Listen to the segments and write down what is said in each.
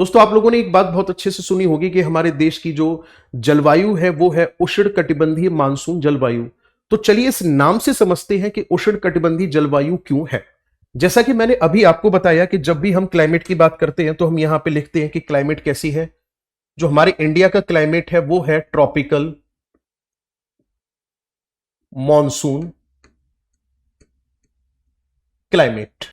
दोस्तों, आप लोगों ने एक बात बहुत अच्छे से सुनी होगी कि हमारे देश की जो जलवायु है वो है उष्णकटिबंधीय मानसून जलवायु। तो चलिए इस नाम से समझते हैं कि उष्णकटिबंधीय जलवायु क्यों है। जैसा कि मैंने अभी आपको बताया कि जब भी हम क्लाइमेट की बात करते हैं तो हम यहां पे लिखते हैं कि क्लाइमेट कैसी है। जो हमारे इंडिया का क्लाइमेट है वो है ट्रॉपिकल मॉनसून क्लाइमेट।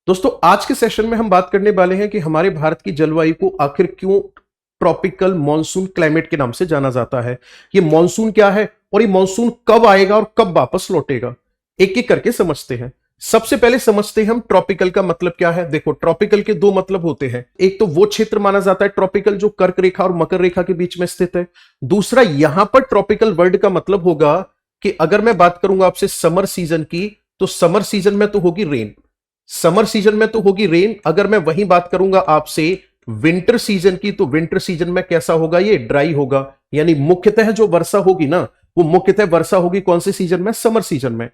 दोस्तों, आज के सेशन में हम बात करने वाले हैं कि हमारे भारत की जलवायु को आखिर क्यों ट्रॉपिकल मॉनसून क्लाइमेट के नाम से जाना जाता है। ये मॉनसून क्या है और ये मॉनसून कब आएगा और कब वापस लौटेगा, एक एक करके समझते हैं। सबसे पहले समझते हैं हम ट्रॉपिकल का मतलब क्या है। देखो, ट्रॉपिकल के दो मतलब होते हैं। एक तो वो क्षेत्र माना जाता है ट्रॉपिकल जो कर्क रेखा और मकर रेखा के बीच में स्थित है। दूसरा, यहां पर ट्रॉपिकल वर्ड का मतलब होगा कि अगर मैं बात करूंगा आपसे समर सीजन की, तो समर सीजन में तो होगी रेन, समर सीजन में तो होगी रेन। अगर मैं वही बात करूंगा आपसे विंटर सीजन की, तो विंटर सीजन में कैसा होगा, ये ड्राई होगा। यानी मुख्यतः जो वर्षा होगी ना, वो मुख्यतः वर्षा होगी कौन से सीजन में, समर सीजन में।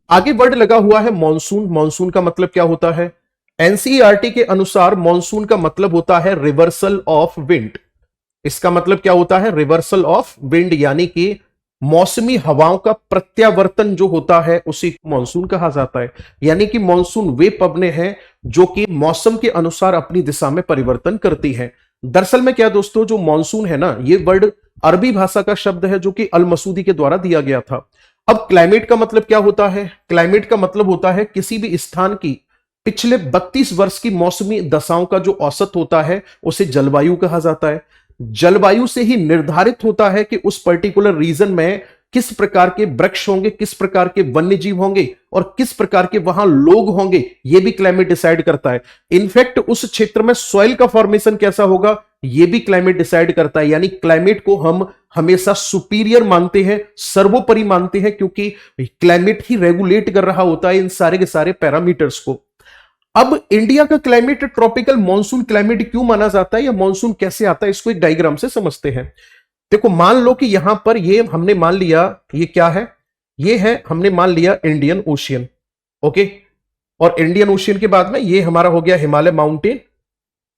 आगे वर्ड लगा हुआ है मॉनसून। मॉनसून का मतलब क्या होता है? एनसीईआरटी के अनुसार मॉनसून का मतलब होता है रिवर्सल ऑफ विंड। इसका मतलब क्या होता है? रिवर्सल ऑफ विंड, यानी कि मौसमी हवाओं का प्रत्यावर्तन जो होता है उसी को मॉनसून कहा जाता है। यानी कि मॉनसून वे पवने हैं जो कि मौसम के अनुसार अपनी दिशा में परिवर्तन करती हैं। दरअसल में क्या दोस्तों, जो मॉनसून है ना, ये वर्ड अरबी भाषा का शब्द है जो कि अल मसूदी के द्वारा दिया गया था। अब क्लाइमेट का मतलब क्या होता है? क्लाइमेट का मतलब होता है किसी भी स्थान की पिछले 32 वर्ष की मौसमी दशाओं का जो औसत होता है उसे जलवायु कहा जाता है। जलवायु से ही निर्धारित होता है कि उस पर्टिकुलर रीजन में किस प्रकार के वृक्ष होंगे, किस प्रकार के वन्य जीव होंगे और किस प्रकार के वहां लोग होंगे, यह भी क्लाइमेट डिसाइड करता है। इनफैक्ट उस क्षेत्र में सॉइल का फॉर्मेशन कैसा होगा, यह भी क्लाइमेट डिसाइड करता है। यानी क्लाइमेट को हम हमेशा सुपीरियर मानते हैं, सर्वोपरि मानते हैं, क्योंकि क्लाइमेट ही रेगुलेट कर रहा होता है इन सारे के सारे पैरामीटर्स को। अब इंडिया का क्लाइमेट ट्रॉपिकल मॉनसून क्लाइमेट क्यों माना जाता है या मॉनसून कैसे आता है, इसको एक डायग्राम से समझते हैं। देखो, मान लो कि यहां पर ये हमने मान लिया, ये क्या है, ये है हमने मान लिया इंडियन ओशियन। ओके, और इंडियन ओशियन के बाद में ये हमारा हो गया हिमालय माउंटेन।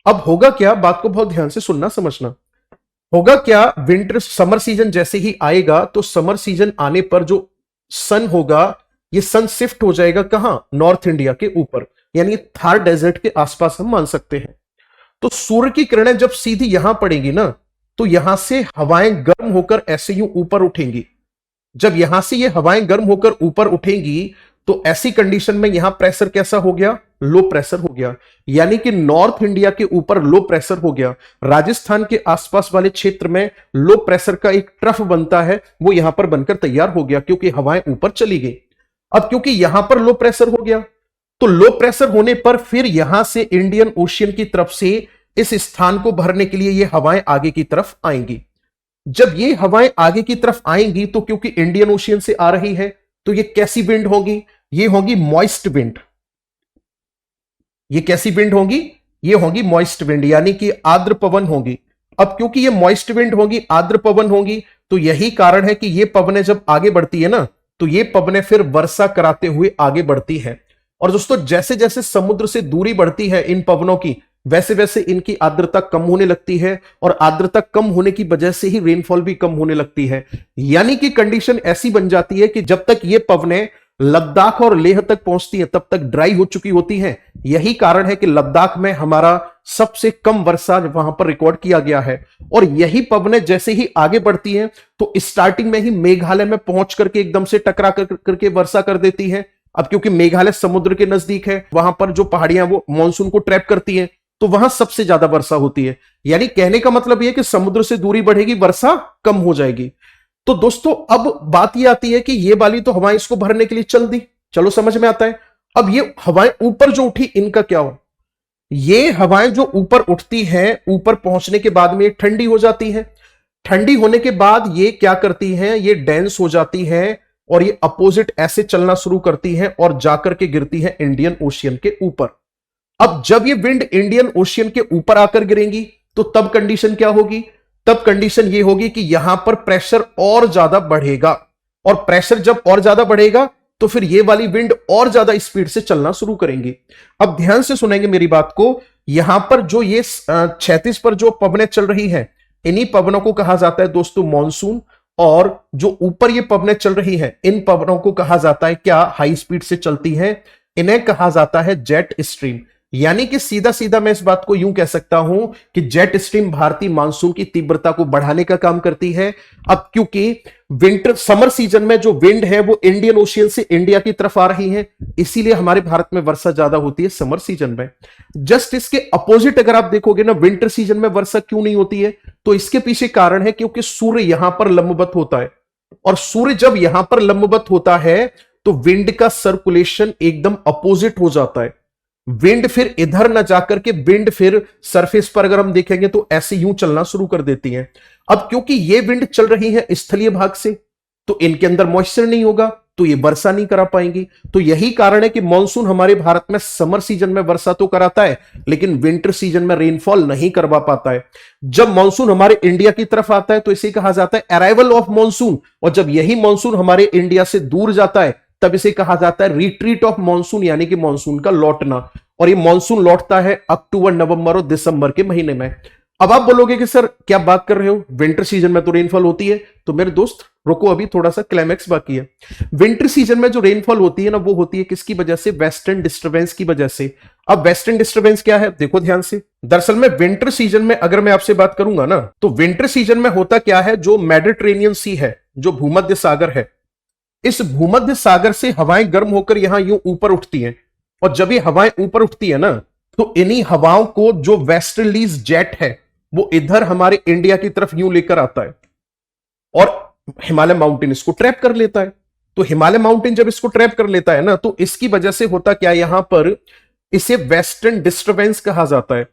अब होगा क्या, बात को बहुत ध्यान से सुनना समझना। होगा क्या, विंटर समर सीजन जैसे ही आएगा तो समर सीजन आने पर जो सन होगा, ये सन शिफ्ट हो जाएगा कहां, नॉर्थ इंडिया के ऊपर, यानी थार डेजर्ट के आसपास हम मान सकते हैं। तो सूर्य की किरणें जब सीधी यहां पड़ेगी ना, तो यहां से हवाएं गर्म होकर ऐसे यूं ऊपर उठेंगी। जब यहां से ये हवाएं गर्म होकर ऊपर उठेंगी तो ऐसी कंडीशन में यहां प्रेशर कैसा हो गया, लो प्रेशर हो गया। यानी कि नॉर्थ इंडिया के ऊपर लो प्रेशर हो गया। राजस्थान के आसपास वाले क्षेत्र में लो प्रेशर का एक ट्रफ बनता है, वो यहां पर बनकर तैयार हो गया क्योंकि हवाएं ऊपर चली गई। अब क्योंकि यहां पर लो प्रेशर हो गया, तो लो प्रेशर होने पर फिर यहां से इंडियन ओशियन की तरफ से इस स्थान को भरने के लिए ये हवाएं आगे की तरफ आएंगी। जब ये हवाएं आगे की तरफ आएंगी तो क्योंकि इंडियन ओशियन से आ रही है, तो ये कैसी विंड होगी, ये होगी मॉइस्ट विंड। ये कैसी विंड होगी, ये होगी मॉइस्ट विंड, यानी कि आर्द्र पवन होगी। अब क्योंकि ये मॉइस्ट विंड होगी, आर्द्र पवन होगी, तो यही कारण है कि ये पवनें जब आगे बढ़ती है ना, तो ये पवनें फिर वर्षा कराते हुए आगे बढ़ती है। और दोस्तों, जैसे जैसे समुद्र से दूरी बढ़ती है इन पवनों की, वैसे वैसे इनकी आर्द्रता कम होने लगती है, और आर्द्रता कम होने की वजह से ही रेनफॉल भी कम होने लगती है। यानी कि कंडीशन ऐसी बन जाती है कि जब तक ये पवनें लद्दाख और लेह तक पहुंचती है तब तक ड्राई हो चुकी होती हैं। यही कारण है कि लद्दाख में हमारा सबसे कम वर्षा वहां पर रिकॉर्ड किया गया है। और यही पवनें जैसे ही आगे बढ़ती हैं तो स्टार्टिंग में ही मेघालय में पहुंच करके एकदम से टकरा करके वर्षा कर देती है। अब क्योंकि मेघालय समुद्र के नजदीक है, वहां पर जो पहाड़ियां वो मानसून को ट्रैप करती हैं, तो वहां सबसे ज्यादा वर्षा होती है। यानी कहने का मतलब यह कि समुद्र से दूरी बढ़ेगी, वर्षा कम हो जाएगी। तो दोस्तों, अब बात यह आती है कि ये वाली तो हवाएं इसको भरने के लिए चल दी, चलो समझ में आता है। अब ये हवाएं ऊपर जो उठी, इनका क्या हो, ये हवाएं जो ऊपर उठती हैं, ऊपर पहुंचने के बाद में ये ठंडी हो जाती है। ठंडी होने के बाद ये क्या करती हैं, ये डेंस हो जाती है और ये अपोजिट ऐसे चलना शुरू करती हैं और जाकर के गिरती है इंडियन ओशियन के ऊपर। अब जब ये विंड इंडियन ओशियन के ऊपर आकर गिरेंगी तो तब कंडीशन क्या होगी, तब कंडीशन ये होगी कि यहां पर प्रेशर और ज्यादा बढ़ेगा, और प्रेशर जब और ज्यादा बढ़ेगा तो फिर ये वाली विंड और ज्यादा स्पीड से चलना शुरू करेंगी। अब ध्यान से सुनेंगे मेरी बात को। यहां पर जो ये 36 पर जो पवनें चल रही हैं, इन्हीं पवनों को कहा जाता है दोस्तों मॉनसून। और जो ऊपर ये पवनें चल रही हैं, इन पवनों को कहा जाता है क्या, हाई स्पीड से चलती हैं, इन्हें कहा जाता है जेट स्ट्रीम। यानी कि सीधा सीधा मैं इस बात को यूं कह सकता हूं कि जेट स्ट्रीम भारतीय मानसून की तीव्रता को बढ़ाने का काम करती है। अब क्योंकि विंटर समर सीजन में जो विंड है वो इंडियन ओशियन से इंडिया की तरफ आ रही है, इसीलिए हमारे भारत में वर्षा ज्यादा होती है समर सीजन में। जस्ट इसके अपोजिट अगर आप देखोगे ना, विंटर सीजन में वर्षा क्यों नहीं होती है, तो इसके पीछे कारण है क्योंकि सूर्य यहां पर लंबवत होता है। और सूर्य जब यहां पर लंबवत होता है तो विंड का सर्कुलेशन एकदम अपोजिट हो जाता है। विंड फिर इधर ना जाकर के विंड फिर सरफेस पर अगर हम देखेंगे तो ऐसे यूं चलना शुरू कर देती हैं। अब क्योंकि ये विंड चल रही है स्थलीय भाग से, तो इनके अंदर मॉइस्चर नहीं होगा, तो ये वर्षा नहीं करा पाएंगी। तो यही कारण है कि मॉनसून हमारे भारत में समर सीजन में वर्षा तो कराता है, लेकिन विंटर सीजन में रेनफॉल नहीं करवा पाता है। जब मॉनसून हमारे इंडिया की तरफ आता है तो इसे कहा जाता है अराइवल ऑफ मॉनसून, और जब यही मॉनसून हमारे इंडिया से दूर जाता है तब इसे कहा जाता है रिट्रीट ऑफ मॉनसून, यानी कि मॉनसून का लौटना। और ये मॉनसून लौटता है अक्टूबर, नवंबर और दिसंबर के महीने में। अब आप बोलोगे कि सर क्या बात कर रहे हो, विंटर सीजन में तो रेनफॉल होती है। तो मेरे दोस्त रुको, अभी थोड़ा सा क्लाइमैक्स बाकी है। विंटर सीजन में जो रेनफॉल होती है ना, वो होती है किसकी वजह से, वेस्टर्न डिस्टर्बेंस की वजह से। अब वेस्टर्न डिस्टर्बेंस क्या है, देखो ध्यान से। दरअसल में विंटर सीजन में अगर मैं आपसे बात करूंगा ना, तो विंटर सीजन में होता क्या है, जो मेडिटेरेनियन सी है, जो भूमध्य सागर है, इस भूमध्य सागर से हवाएं गर्म होकर यहां यूं ऊपर उठती हैं। और जब ये हवाएं ऊपर उठती है ना, तो इन्हीं हवाओं को जो वेस्टर्लीज जेट है वो इधर हमारे इंडिया की तरफ यूं लेकर आता है और हिमालय माउंटेन इसको ट्रैप कर लेता है। तो हिमालय माउंटेन जब इसको ट्रैप कर लेता है ना, तो इसकी वजह से होता क्या, यहां पर इसे वेस्टर्न डिस्टर्बेंस कहा जाता है,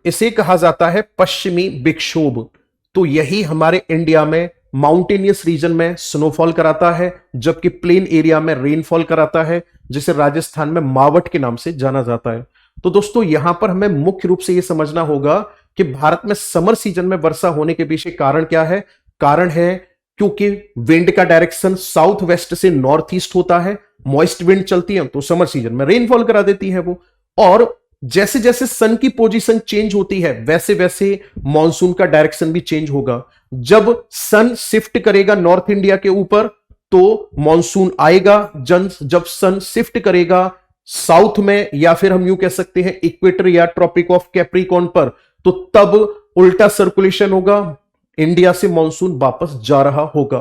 इसे कहा जाता है पश्चिमी विक्षोभ। तो यही हमारे इंडिया में माउंटेनियस रीजन में स्नोफॉल कराता है, जबकि प्लेन एरिया में रेनफॉल कराता है, जिसे राजस्थान में मावट के नाम से जाना जाता है। तो दोस्तों यहां पर हमें मुख्य रूप से यह समझना होगा कि भारत में समर सीजन में वर्षा होने के पीछे कारण क्या है। कारण है क्योंकि विंड का डायरेक्शन साउथ वेस्ट से नॉर्थ ईस्ट होता है, मॉइस्ट विंड चलती है तो समर सीजन में रेनफॉल करा देती है वो। और जैसे जैसे सन की पोजीशन चेंज होती है वैसे वैसे मॉनसून का डायरेक्शन भी चेंज होगा। जब सन शिफ्ट करेगा नॉर्थ इंडिया के ऊपर तो मॉनसून आएगा, जब सन शिफ्ट करेगा साउथ में, या फिर हम यूं कह सकते हैं इक्वेटर या ट्रॉपिक ऑफ कैप्रिकॉर्न पर, तो तब उल्टा सर्कुलेशन होगा, इंडिया से मॉनसून वापस जा रहा होगा।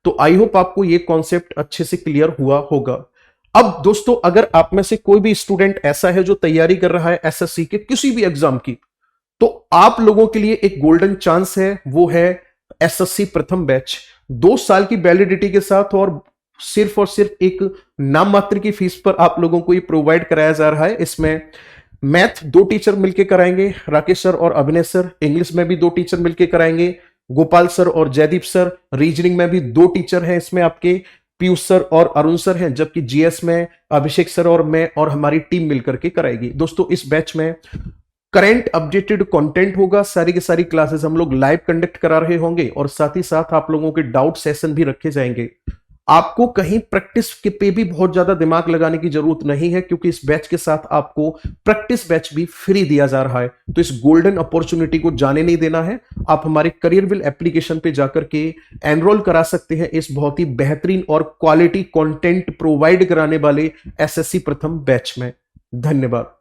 तो आई होप आपको यह कॉन्सेप्ट अच्छे से क्लियर हुआ होगा। अब दोस्तों अगर आप में से कोई भी स्टूडेंट ऐसा है जो तैयारी कर रहा है एसएससी के किसी भी एग्जाम की, तो आप लोगों के लिए एक गोल्डन चांस है, वो है एसएससी प्रथम बैच 2 साल की वैलिडिटी के साथ, और सिर्फ एक नाम मात्र की फीस पर आप लोगों को ये प्रोवाइड कराया जा रहा है। इसमें मैथ 2 टीचर मिलकर कराएंगे, राकेश सर और अभिनय सर। इंग्लिश में भी 2 टीचर मिलकर कराएंगे, गोपाल सर और जयदीप सर। रीजनिंग में भी 2 टीचर हैं इसमें आपके, पीयूष सर और अरुण सर हैं। जबकि जीएस में अभिषेक सर और मैं और हमारी टीम मिलकर के कराएगी। दोस्तों इस बैच में करंट अपडेटेड कंटेंट होगा, सारी की सारी क्लासेस हम लोग लाइव कंडक्ट करा रहे होंगे, और साथ ही साथ आप लोगों के डाउट सेशन भी रखे जाएंगे। आपको कहीं प्रैक्टिस के पे भी बहुत ज्यादा दिमाग लगाने की जरूरत नहीं है, क्योंकि इस बैच के साथ आपको प्रैक्टिस बैच भी फ्री दिया जा रहा है। तो इस गोल्डन अपॉर्चुनिटी को जाने नहीं देना है। आप हमारे करियरविल एप्लीकेशन पे जाकर के एनरोल करा सकते हैं इस बहुत ही बेहतरीन और क्वालिटी कंटेंट प्रोवाइड कराने वाले एसएससी प्रथम बैच में। धन्यवाद।